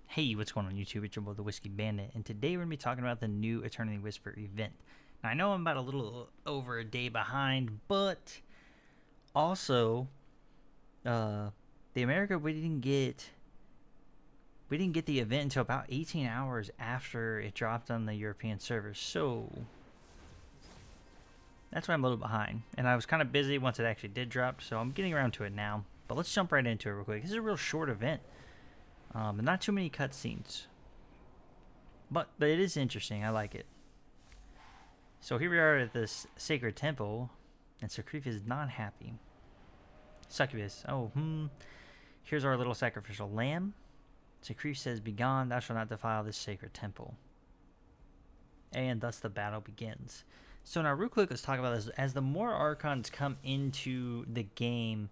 Hey, what's going on YouTube? It's your boy, the Whiskey Bandit, and today we're going to be talking about the new Eternity Whisper event. Now, I know I'm about a little over a day behind, but also, the America, we didn't get the event until about 18 hours after it dropped on the European servers, so that's why I'm a little behind. And I was kind of busy once it actually did drop, so I'm getting around to it now. But let's jump right into it real quick. This is a real short event. And not too many cutscenes, but it is interesting. I like it. So here we are at this sacred temple, and Sacrif is not happy. Succubus, here's our little sacrificial lamb. Sacrif says, "Begone, thou shalt not defile this sacred temple." And thus the battle begins. So now real quick, let's talk about this. As the more archons come into the game,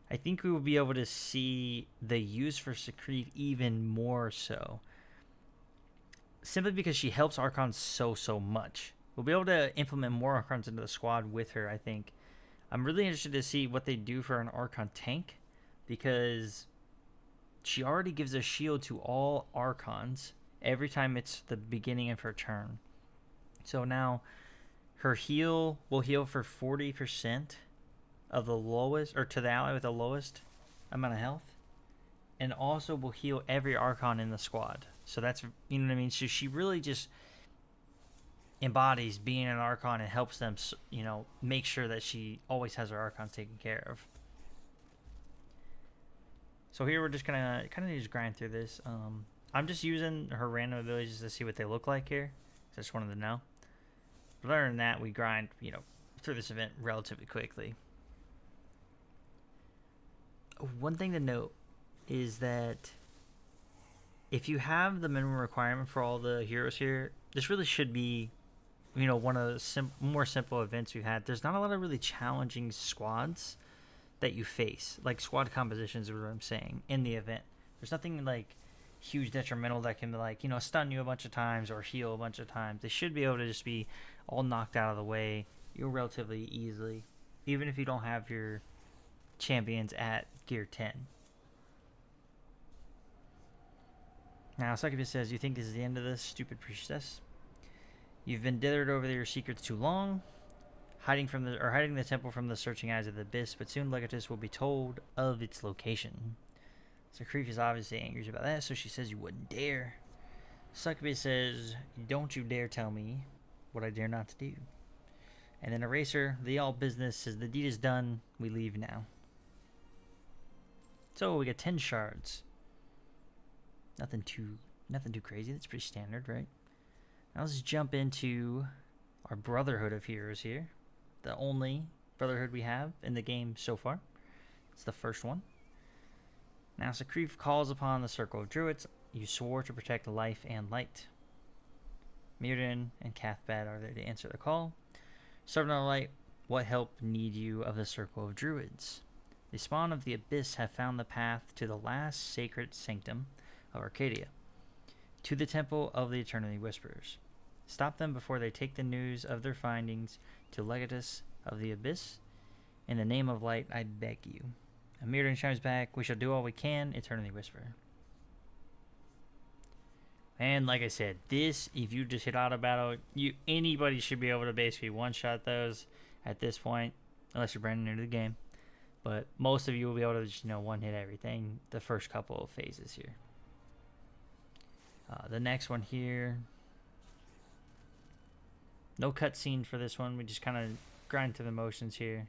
I think we will be able to see the use for Sacrif even more so. Simply because she helps archons so much. We'll be able to implement more archons into the squad with her, I think. I'm really interested to see what they do for an archon tank, because she already gives a shield to all archons every time it's the beginning of her turn. So now her heal will heal for 40% of the lowest, or to the ally with the lowest amount of health, and also will heal every archon in the squad. So that's, you know what I mean? So she really just embodies being an archon and helps them, you know, make sure that she always has her archons taken care of. So here we're just gonna kind of just grind through this. I'm just using her random abilities to see what they look like here. So I just wanted to know. But other than that, we grind, you know, through this event relatively quickly. One thing to note is that if you have the minimum requirement for all the heroes here, this really should be, you know, one of the more simple events we've had. There's not a lot of really challenging squads that you face, like squad compositions is what I'm saying, in the event. There's nothing like huge detrimental that can, like, you know, stun you a bunch of times or heal a bunch of times. They should be able to just be all knocked out of the way, you know, relatively easily, even if you don't have your champions at gear 10. Now, Sacrif says, "You think this is the end of this, stupid priestess? You've been dithered over your secrets too long, hiding the temple from the searching eyes of the abyss, but soon Legatus will be told of its location." Sacrif is obviously angry about that, so she says, "You wouldn't dare." Sacrif says, "Don't you dare tell me what I dare not to do." And then Eraser, the all business, says, "The deed is done, we leave now." So we get 10 shards. Nothing too crazy. That's pretty standard, right? Now let's jump into our Brotherhood of Heroes here. The only Brotherhood we have in the game so far. It's the first one. Now Sacrif calls upon the Circle of Druids. "You swore to protect life and light." Mirrodin and Cathbad are there to answer the call. "Servant of light, what help need you of the Circle of Druids? The spawn of the Abyss have found the path to the last sacred sanctum of Arcadia, to the Temple of the Eternity Whisperers. Stop them before they take the news of their findings to Legatus of the Abyss. In the name of light, I beg you." And Mirrodin chimes back, "We shall do all we can, Eternity Whisperer." And like I said, this, if you just hit auto battle, anybody should be able to basically one-shot those at this point, unless you're brand new to the game. But most of you will be able to just, you know, one-hit everything the first couple of phases here. The next one here, no cutscene for this one. We just kind of grind through the motions here.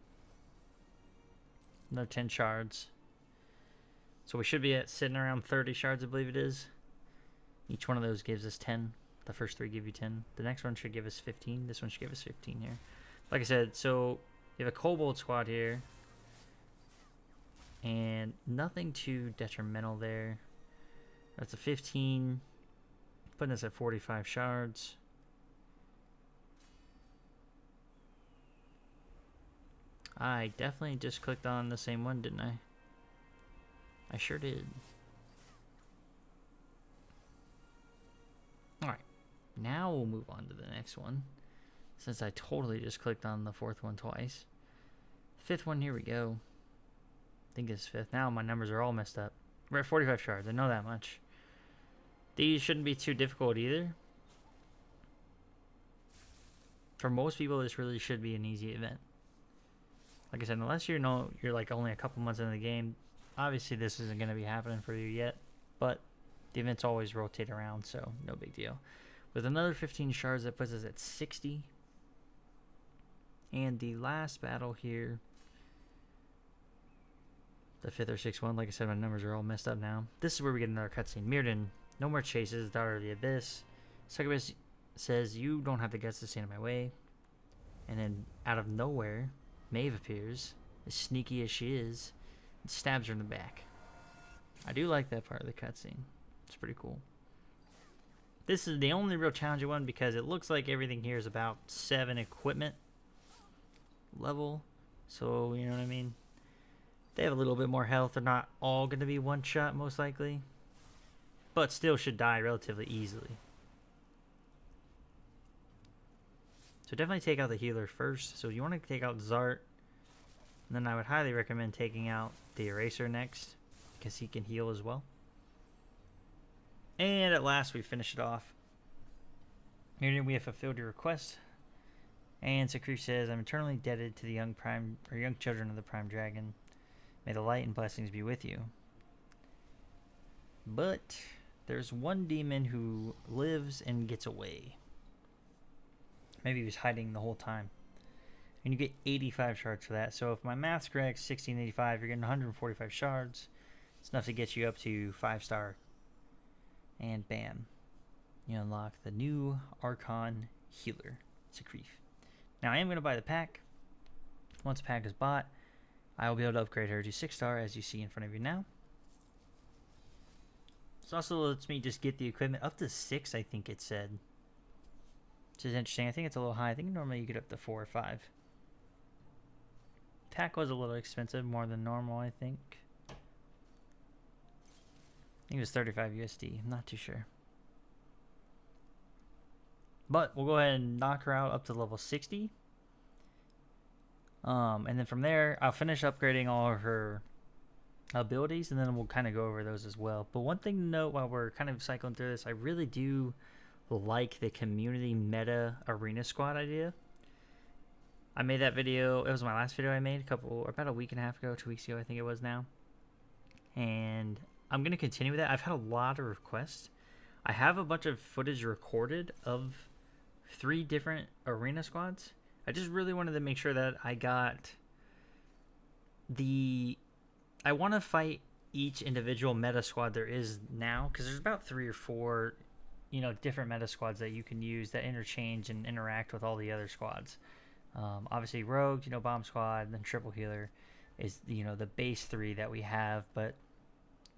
Another 10 shards. So we should be at sitting around 30 shards, I believe it is. Each one of those gives us 10. The first 3 give you 10. The next one should give us 15. This one should give us 15 here. Like I said, so you have a Kobold squad here. And nothing too detrimental there. That's a 15. Putting us at 45 shards. I definitely just clicked on the same one, didn't I? I sure did. Alright. Now we'll move on to the next one. since I totally just clicked on the fourth one twice. Fifth one, here we go. I think it's fifth. Now my numbers are all messed up. We're at 45 shards. I know that much. These shouldn't be too difficult either. For most people, this really should be an easy event. Like I said, unless you're like only a couple months into the game, obviously this isn't going to be happening for you yet. But the events always rotate around, so no big deal. With another 15 shards, that puts us at 60. And the last battle here, the fifth or sixth one, like I said, my numbers are all messed up now. This is where we get another cutscene. Mirrodin, no more chases, daughter of the abyss. Sacrif says, you don't have the guts to stand in my way. And then out of nowhere, Maeve appears, as sneaky as she is, and stabs her in the back. I do like that part of the cutscene. It's pretty cool. This is the only real challenging one because it looks like everything here is about 7 equipment level. So, you know what I mean? They have a little bit more health. They're not all going to be one shot, most likely. But still should die relatively easily. So definitely take out the healer first. So you want to take out Zart. And then I would highly recommend taking out the Eraser next, because he can heal as well. And at last we finish it off. Here we have fulfilled your request. And Sacrif says, I'm eternally indebted to the young children of the Prime Dragon. May the light and blessings be with you. But there's one demon who lives and gets away. Maybe he was hiding the whole time. And you get 85 shards for that. So if my math's correct, 1685, you're getting 145 shards. It's enough to get you up to 5-star. And bam. You unlock the new Archon Healer, Sacrif. Now I am going to buy the pack. Once the pack is bought, I will be able to upgrade her to 6-star, as you see in front of you now. This also lets me just get the equipment up to 6, I think it said. Which is interesting. I think it's a little high. I think normally you get up to 4 or 5. Pack was a little expensive, more than normal, I think. I think it was 35 USD. I'm not too sure. But we'll go ahead and knock her out up to level 60. And then from there, I'll finish upgrading all of her abilities, and then we'll kind of go over those as well. But one thing to note while we're kind of cycling through this, I really do like the community meta arena squad idea. I made that video. It was my last video I made about a week and a half ago, 2 weeks ago, I think it was now. And I'm going to continue with that. I've had a lot of requests. I have a bunch of footage recorded of 3 different arena squads. I just really wanted to make sure that I got I want to fight each individual meta squad there is now, because there's about 3 or 4, different meta squads that you can use that interchange and interact with all the other squads. Obviously Rogue, Bomb Squad, and then Triple Healer is, the base 3 that we have, but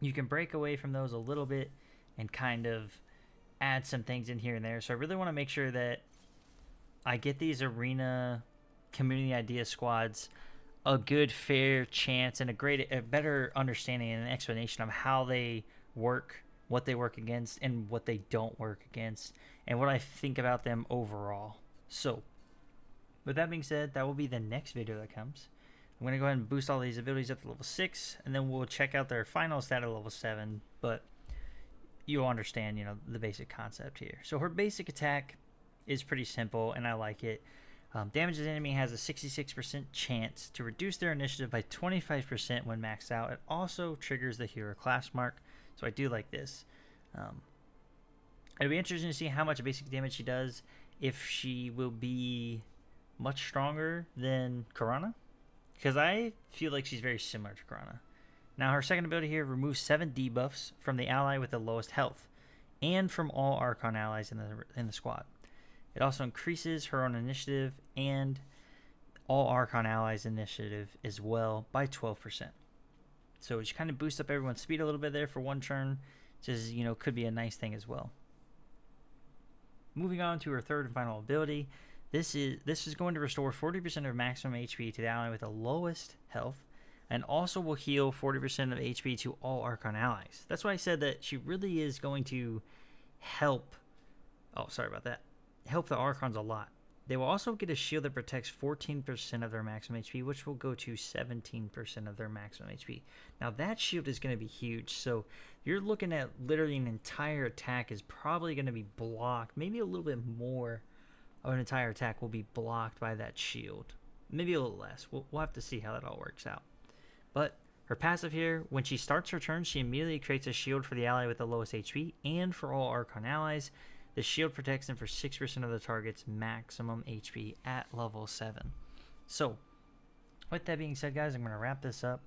you can break away from those a little bit and kind of add some things in here and there. So I really want to make sure that I get these arena community idea squads a good, fair chance and a better understanding and an explanation of how they work, what they work against, and what they don't work against, and what I think about them overall. So, with that being said, that will be the next video that comes. I'm going to go ahead and boost all these abilities up to level 6, and then we'll check out their final stat at level 7, but you'll understand, the basic concept here. So her basic attack is pretty simple, and I like it. Damage the enemy has a 66% chance to reduce their initiative by 25% when maxed out. It also triggers the hero class mark, so I do like this. It'll be interesting to see how much basic damage she does, if she will be much stronger than Karana, because I feel like she's very similar to Karana. Now her second ability here removes 7 debuffs from the ally with the lowest health, and from all Archon allies in the squad. It also increases her own initiative and all Archon allies' initiative as well by 12%. So it kind of boosts up everyone's speed a little bit there for one turn, which is, could be a nice thing as well. Moving on to her third and final ability, this is going to restore 40% of maximum HP to the ally with the lowest health, and also will heal 40% of HP to all Archon allies. That's why I said that she really is going to help. Oh, sorry about that. Help the Archons a lot. They will also get a shield that protects 14% of their maximum HP, which will go to 17% of their maximum HP. Now that shield is going to be huge, so you're looking at literally an entire attack is probably going to be blocked. Maybe a little bit more of an entire attack will be blocked by that shield. Maybe a little less. We'll have to see how that all works out. But her passive here, when she starts her turn, she immediately creates a shield for the ally with the lowest HP and for all Archon allies. The shield protects them for 6% of the target's maximum HP at level 7. So, with that being said, guys, I'm going to wrap this up.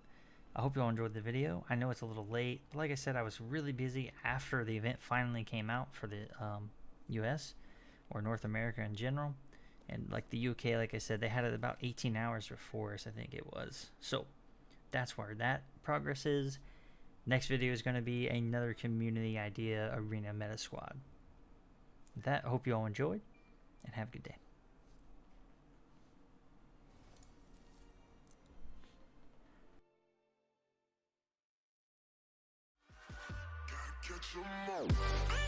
I hope you all enjoyed the video. I know it's a little late. But like I said, I was really busy after the event finally came out for the US or North America in general. And like the UK, like I said, they had it about 18 hours before us, I think it was. So, that's where that progress is. Next video is going to be another community idea arena meta squad. With that, I hope you all enjoyed, and have a good day. Gotta catch 'em all.